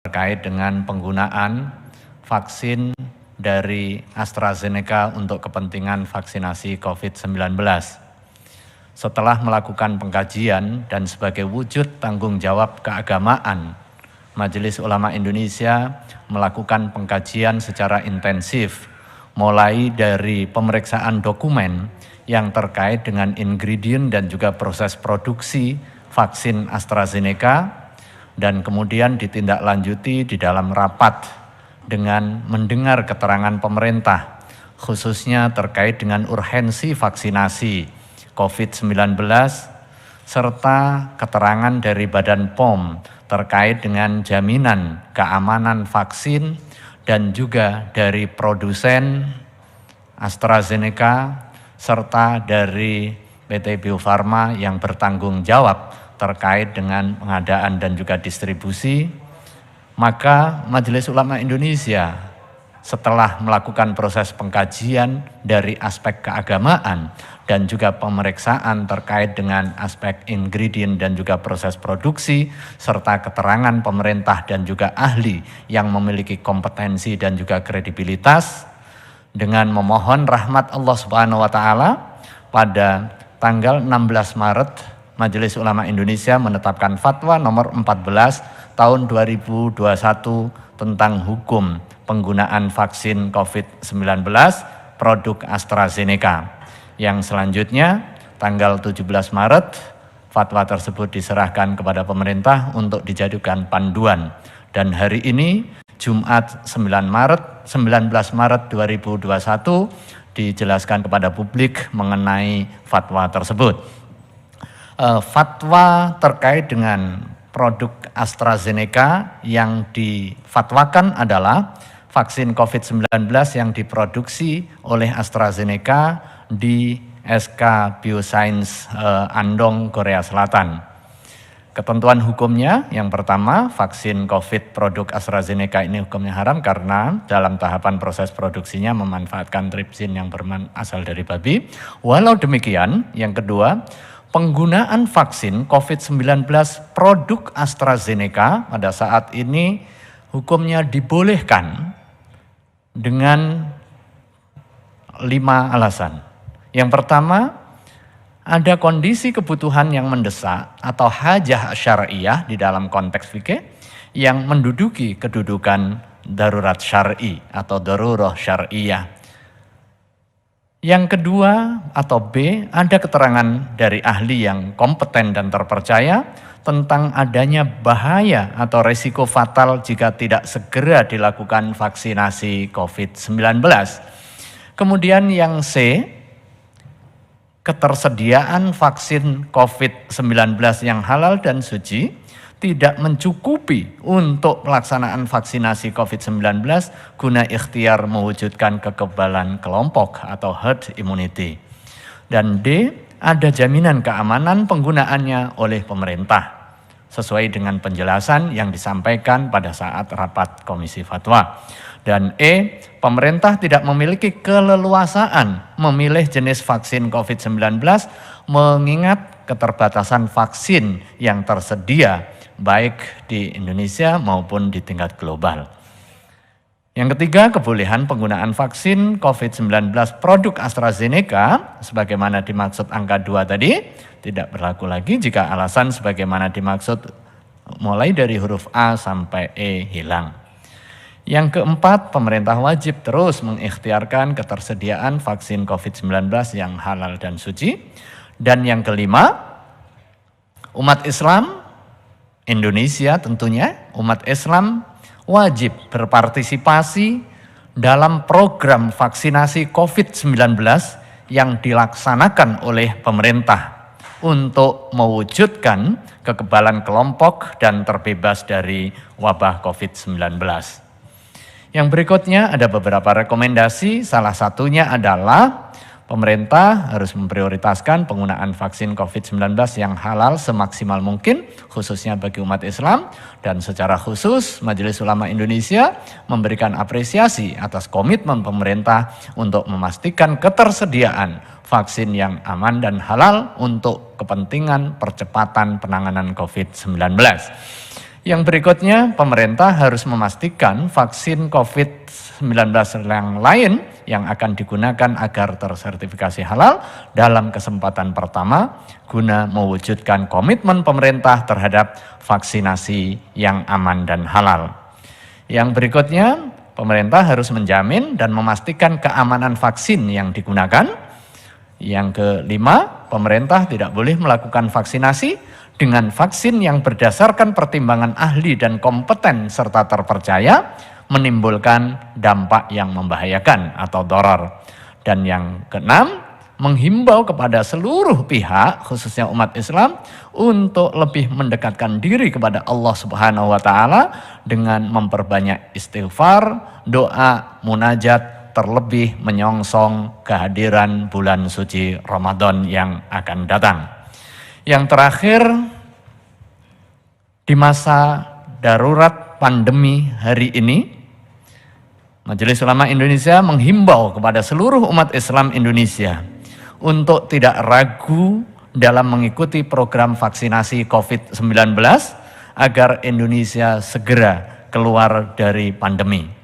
terkait dengan penggunaan vaksin dari AstraZeneca untuk kepentingan vaksinasi COVID-19. Setelah melakukan pengkajian dan sebagai wujud tanggung jawab keagamaan, Majelis Ulama Indonesia melakukan pengkajian secara intensif, mulai dari pemeriksaan dokumen yang terkait dengan ingredient dan juga proses produksi vaksin AstraZeneca, dan kemudian ditindaklanjuti di dalam rapat dengan mendengar keterangan pemerintah, khususnya terkait dengan urgensi vaksinasi COVID-19, serta keterangan dari Badan POM terkait dengan jaminan keamanan vaksin dan juga dari produsen AstraZeneca serta dari PT Bio Farma yang bertanggung jawab terkait dengan pengadaan dan juga distribusi. Maka Majelis Ulama Indonesia setelah melakukan proses pengkajian dari aspek keagamaan dan juga pemeriksaan terkait dengan aspek ingredient dan juga proses produksi, serta keterangan pemerintah dan juga ahli yang memiliki kompetensi dan juga kredibilitas, dengan memohon rahmat Allah Subhanahu wa Ta'ala, pada tanggal 16 Maret Majelis Ulama Indonesia menetapkan fatwa nomor 14 tahun 2021 tentang hukum penggunaan vaksin COVID-19 produk AstraZeneca. Yang selanjutnya tanggal 17 Maret fatwa tersebut diserahkan kepada pemerintah untuk dijadikan panduan. Dan hari ini Jumat 19 Maret 2021 dijelaskan kepada publik mengenai fatwa tersebut. Fatwa terkait dengan produk AstraZeneca yang difatwakan adalah vaksin COVID-19 yang diproduksi oleh AstraZeneca di SK Bioscience Andong, Korea Selatan. Ketentuan hukumnya, yang pertama, vaksin COVID produk AstraZeneca ini hukumnya haram karena dalam tahapan proses produksinya memanfaatkan tripsin yang berasal dari babi. Walau demikian, yang kedua, penggunaan vaksin COVID-19 produk AstraZeneca pada saat ini hukumnya dibolehkan dengan 5 alasan. Yang pertama, ada kondisi kebutuhan yang mendesak atau hajah syariah di dalam konteks fikih yang menduduki kedudukan darurat syar'i atau darurah syariah. Yang kedua atau B, ada keterangan dari ahli yang kompeten dan terpercaya tentang adanya bahaya atau risiko fatal jika tidak segera dilakukan vaksinasi COVID-19. Kemudian yang C, ketersediaan vaksin COVID-19 yang halal dan suci tidak mencukupi untuk pelaksanaan vaksinasi COVID-19 guna ikhtiar mewujudkan kekebalan kelompok atau herd immunity. Dan D, ada jaminan keamanan penggunaannya oleh pemerintah sesuai dengan penjelasan yang disampaikan pada saat rapat Komisi Fatwa. Dan E, pemerintah tidak memiliki keleluasaan memilih jenis vaksin COVID-19 mengingat keterbatasan vaksin yang tersedia baik di Indonesia maupun di tingkat global. Yang ketiga, kebolehan penggunaan vaksin COVID-19 produk AstraZeneca sebagaimana dimaksud angka 2 tadi tidak berlaku lagi jika alasan sebagaimana dimaksud mulai dari huruf A sampai E hilang. Yang keempat, pemerintah wajib terus mengikhtiarkan ketersediaan vaksin COVID-19 yang halal dan suci. Dan yang kelima, umat Islam Indonesia tentunya, umat Islam wajib berpartisipasi dalam program vaksinasi COVID-19 yang dilaksanakan oleh pemerintah untuk mewujudkan kekebalan kelompok dan terbebas dari wabah COVID-19. Yang berikutnya ada beberapa rekomendasi, salah satunya adalah pemerintah harus memprioritaskan penggunaan vaksin COVID-19 yang halal semaksimal mungkin, khususnya bagi umat Islam. Dan secara khusus, Majelis Ulama Indonesia memberikan apresiasi atas komitmen pemerintah untuk memastikan ketersediaan vaksin yang aman dan halal untuk kepentingan percepatan penanganan COVID-19. Yang berikutnya, pemerintah harus memastikan vaksin COVID-19 yang lain yang akan digunakan agar tersertifikasi halal dalam kesempatan pertama guna mewujudkan komitmen pemerintah terhadap vaksinasi yang aman dan halal. Yang berikutnya, pemerintah harus menjamin dan memastikan keamanan vaksin yang digunakan. Yang kelima, pemerintah tidak boleh melakukan vaksinasi dengan vaksin yang berdasarkan pertimbangan ahli dan kompeten serta terpercaya menimbulkan dampak yang membahayakan atau doror. Dan yang keenam, menghimbau kepada seluruh pihak khususnya umat Islam untuk lebih mendekatkan diri kepada Allah Subhanahu wa taala dengan memperbanyak istighfar, doa, munajat, terlebih menyongsong kehadiran bulan suci Ramadan yang akan datang. Yang terakhir, di masa darurat pandemi hari ini, Majelis Ulama Indonesia menghimbau kepada seluruh umat Islam Indonesia untuk tidak ragu dalam mengikuti program vaksinasi COVID-19 agar Indonesia segera keluar dari pandemi.